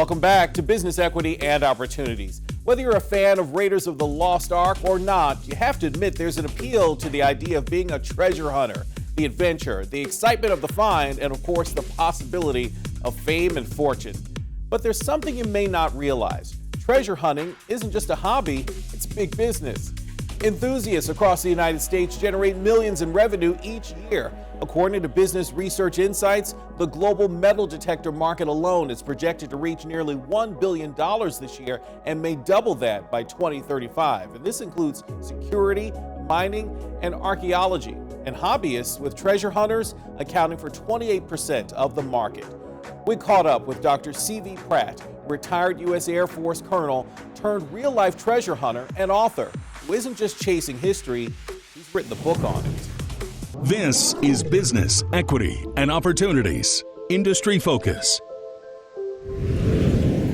Welcome back to Business Equity and Opportunities. Whether you're a fan of Raiders of the Lost Ark or not, you have to admit there's an appeal to the idea of being a treasure hunter, the adventure, the excitement of the find, and of course the possibility of fame and fortune. But there's something you may not realize. Treasure hunting isn't just a hobby, it's big business. Enthusiasts across the United States generate millions in revenue each year. According to Business Research Insights, the global metal detector market alone is projected to reach nearly $1 billion this year and may double that by 2035. And this includes security, mining, and archaeology. And hobbyists with treasure hunters accounting for 28% of the market. We caught up with Dr. C.V. Pratt, retired U.S. Air Force colonel turned real-life treasure hunter and author, who isn't just chasing history, he's written a book on it. This is Business, Equity, and Opportunities. Industry Focus.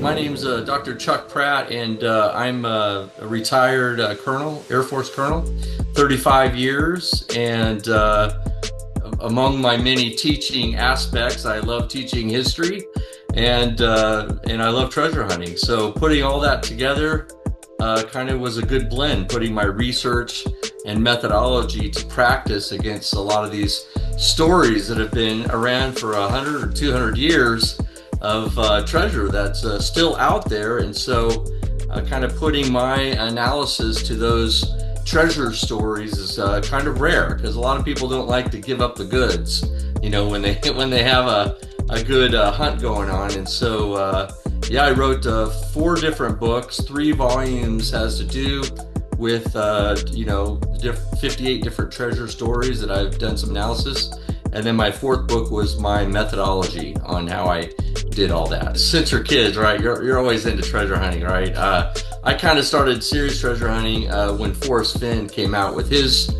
My name's Dr. Chuck Pratt, and I'm a retired colonel, Air Force colonel, 35 years, and among my many teaching aspects, I love teaching history, and I love treasure hunting. So putting all that together kind of was a good blend, putting my research and methodology to practice against a lot of these stories that have been around for 100 or 200 years of treasure that's still out there. And so kind of putting my analysis to those treasure stories is kind of rare, because a lot of people don't like to give up the goods, you know, when they have a good hunt going on. And so yeah, I wrote 4 different books. 3 volumes has to do with 58 different treasure stories that I've done some analysis. And then my 4th book was my methodology on how I did all that. Since you're kids, right, you're always into treasure hunting, right? I kind of started serious treasure hunting when Forrest Fenn came out with his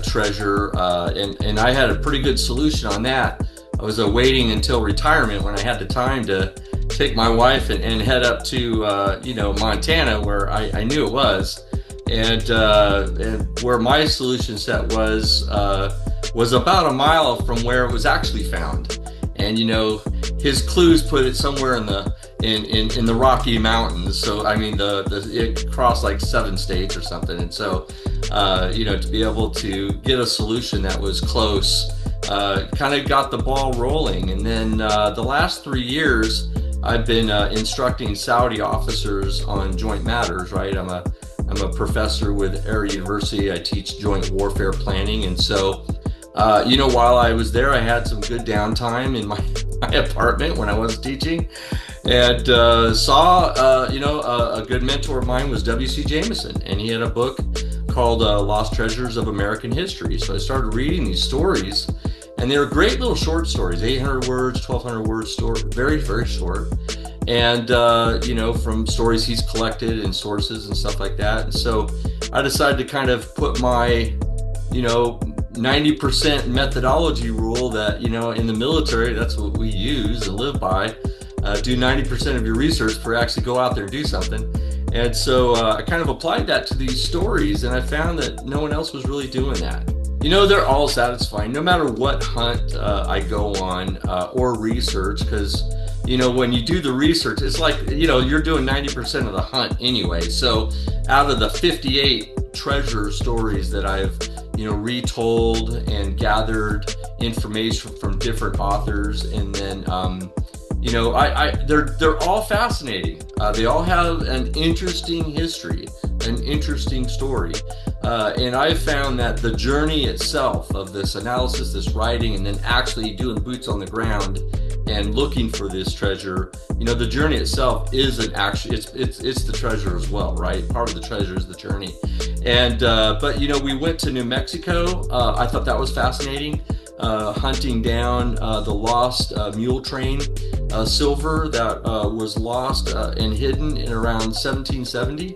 treasure, and I had a pretty good solution on that. I was waiting until retirement when I had the time to take my wife and head up to Montana, where I knew it was, and where my solution set was about a mile from where it was actually found. And his clues put it somewhere in the Rocky Mountains. So I mean, it crossed like 7 states or something. And so to be able to get a solution that was close kind of got the ball rolling. And then the last 3 years I've been instructing Saudi officers on joint matters, right? I'm a professor with Air University. I teach joint warfare planning. And so while I was there, I had some good downtime in my apartment when I was teaching, and saw, a good mentor of mine was W.C. Jameson, and he had a book called Lost Treasures of American History. So I started reading these stories, and they were great little short stories, 800 words, 1,200 words, story, very, very short. And, from stories he's collected and sources and stuff like that. And so I decided to kind of put my, 90% methodology rule that, in the military, that's what we use and live by. Do 90% of your research before you actually go out there and do something. And so I kind of applied that to these stories, and I found that no one else was really doing that. They're all satisfying, no matter what hunt I go on or research, because, when you do the research, it's like, you're doing 90% of the hunt anyway. So out of the 58 treasure stories that I've retold and gathered information from different authors, and then they're all fascinating. They all have an interesting history, an interesting story, and I found that the journey itself of this analysis, this writing, and then actually doing boots on the ground and looking for this treasure, the journey itself isn't actually, it's the treasure as well, right? Part of the treasure is the journey. And but we went to New Mexico. I thought that was fascinating, hunting down the lost mule train silver that was lost and hidden in around 1770.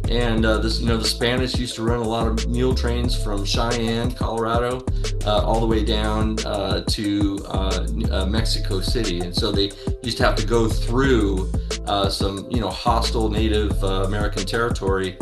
And the Spanish used to run a lot of mule trains from Cheyenne, Colorado, all the way down to Mexico City. And so they used to have to go through some hostile Native American territory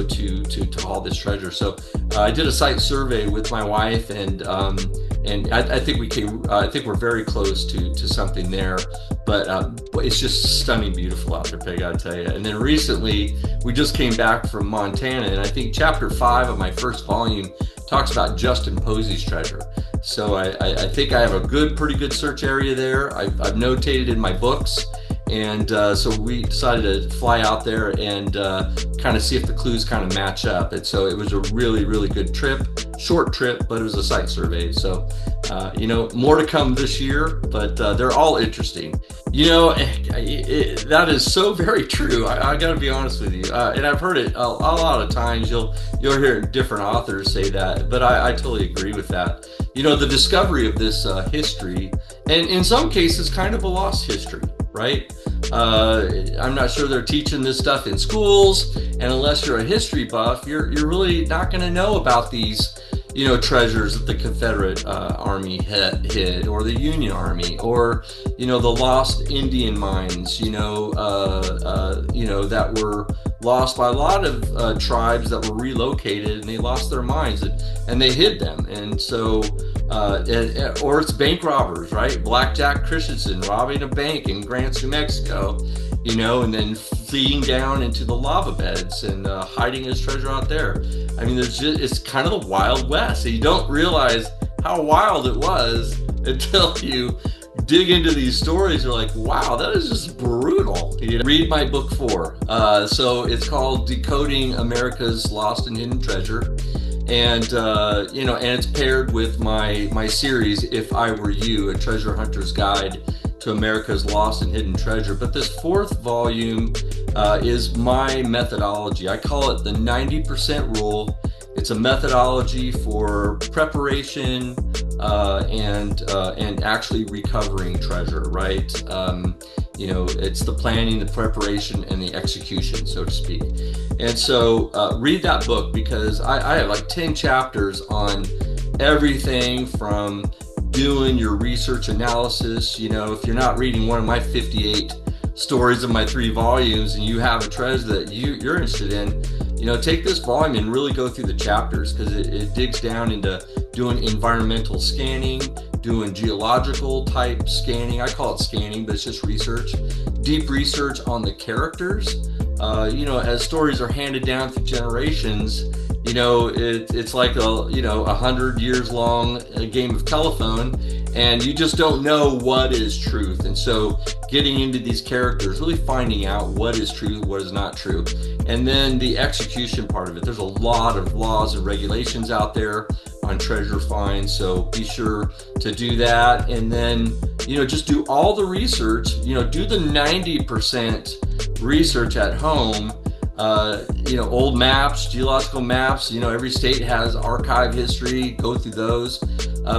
to haul this treasure. So I did a site survey with my wife, and I think I think we're very close to something there. But it's just stunning, beautiful out there, Peg, I gotta tell you. And then recently, we just came back from Montana, and I think chapter 5 of my first volume talks about Justin Posey's treasure. So I think I have a pretty good search area there. I've notated in my books. And so we decided to fly out there and kind of see if the clues kind of match up. And so it was a really, really good trip, short trip, but it was a site survey. So, more to come this year, but they're all interesting. That is so very true. I got to be honest with you. And I've heard it a lot of times. You'll hear different authors say that, but I totally agree with that. The discovery of this history, and in some cases, kind of a lost history. Right? I'm not sure they're teaching this stuff in schools, and unless you're a history buff, you're really not going to know about these, treasures that the Confederate Army hid, or the Union Army, or the lost Indian mines, that were lost by a lot of tribes that were relocated, and they lost their mines and they hid them, and so. Or it's bank robbers, right? Blackjack Christensen robbing a bank in Grants, New Mexico, and then fleeing down into the lava beds and hiding his treasure out there. I mean, it's kind of the Wild West. So you don't realize how wild it was until you dig into these stories. You're like, wow, that is just brutal. Read my book 4. So it's called Decoding America's Lost and Hidden Treasure. And and it's paired with my series, If I Were You, A Treasure Hunter's Guide to America's Lost and Hidden Treasure. But this 4th volume is my methodology. I call it the 90% rule. It's a methodology for preparation and actually recovering treasure, right? It's the planning, the preparation, and the execution, so to speak. And so read that book, because I have like 10 chapters on everything from doing your research analysis. If you're not reading one of my 58 stories in my 3 volumes and you have a treasure that you're interested in, take this volume and really go through the chapters, because it digs down into doing environmental scanning, doing geological type scanning. I call it scanning, but it's just research, deep research on the characters. As stories are handed down through generations, it's like a 100 years long game of telephone, and you just don't know what is truth. And so getting into these characters, really finding out what is true, what is not true. And then the execution part of it. There's a lot of laws and regulations out there on treasure finds, so be sure to do that. And then, just do all the research, do the 90% research at home. Old maps, geological maps, every state has archive history, go through those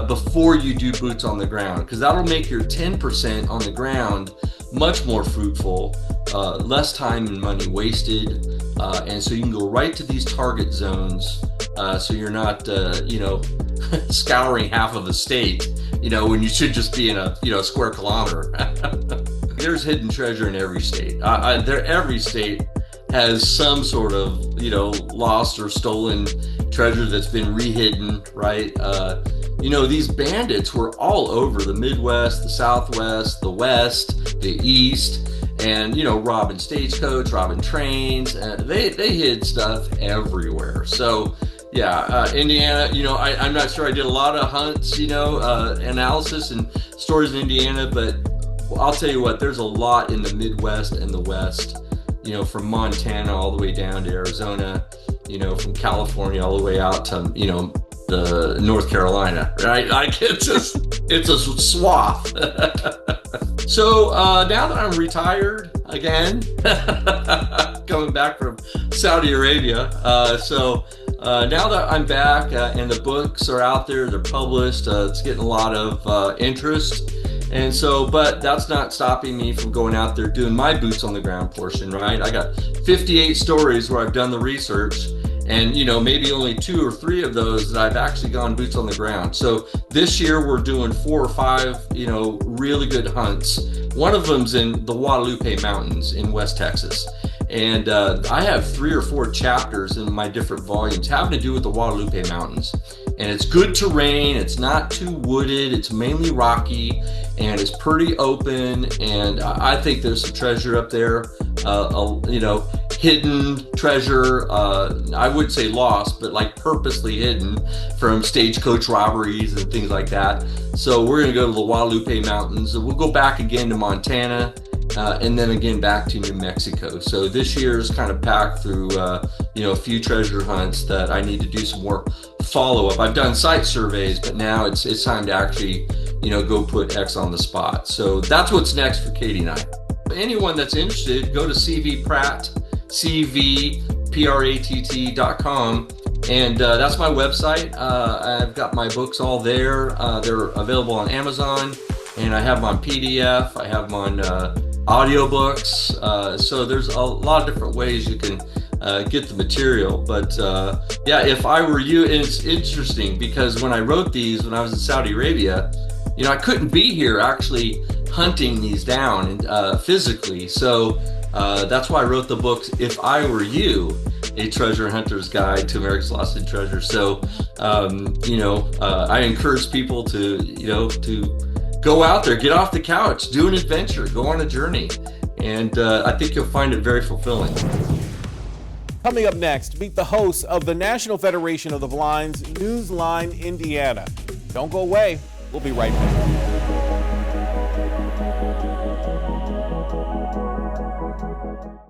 before you do boots on the ground, because that'll make your 10% on the ground much more fruitful, less time and money wasted, and so you can go right to these target zones, so you're not, scouring half of the state, when you should just be in a square kilometer. There's hidden treasure in every state. Every state has some sort of, lost or stolen treasure that's been rehidden, right? These bandits were all over the Midwest, the Southwest, the West, the East, and, robbing stagecoach, robbing trains, they hid stuff everywhere. So, yeah, Indiana, I'm not sure I did a lot of hunts, analysis and stories in Indiana, but I'll tell you what, there's a lot in the Midwest and the West. From Montana all the way down to Arizona, from California all the way out to, the North Carolina, right? It's a swath. So now that I'm retired again, coming back from Saudi Arabia, so now that I'm back and the books are out there, they're published, it's getting a lot of interest. And so, but that's not stopping me from going out there doing my boots on the ground portion, right? I got 58 stories where I've done the research, and maybe only 2 or 3 of those that I've actually gone boots on the ground. So this year we're doing 4 or 5, really good hunts. One of them's in the Guadalupe Mountains in West Texas. And I have 3 or 4 chapters in my different volumes having to do with the Guadalupe Mountains. And it's good terrain, it's not too wooded, it's mainly rocky, and it's pretty open. And I think there's some treasure up there, hidden treasure. I would say lost, but like purposely hidden from stagecoach robberies and things like that. So we're gonna go to the Guadalupe Mountains. We'll go back again to Montana, and then again back to New Mexico. So this year is kind of packed through, a few treasure hunts that I need to do some more follow-up. I've done site surveys, but now it's time to actually, go put X on the spot. So that's what's next for Katie and I. Anyone that's interested, go to cvpratt.com, and that's my website. I've got my books all there. They're available on Amazon, and I have them on PDF. I have them on audiobooks. So there's a lot of different ways you can get the material. But if I were you, and it's interesting because when I wrote these when I was in Saudi Arabia, I couldn't be here actually hunting these down physically. So that's why I wrote the books, If I Were You, A Treasure Hunter's Guide to America's Lost Hidden Treasure. So, I encourage people to go out there, get off the couch, do an adventure, go on a journey. And I think you'll find it very fulfilling. Coming up next, meet the hosts of the National Federation of the Blind's Newsline Indiana. Don't go away. We'll be right back.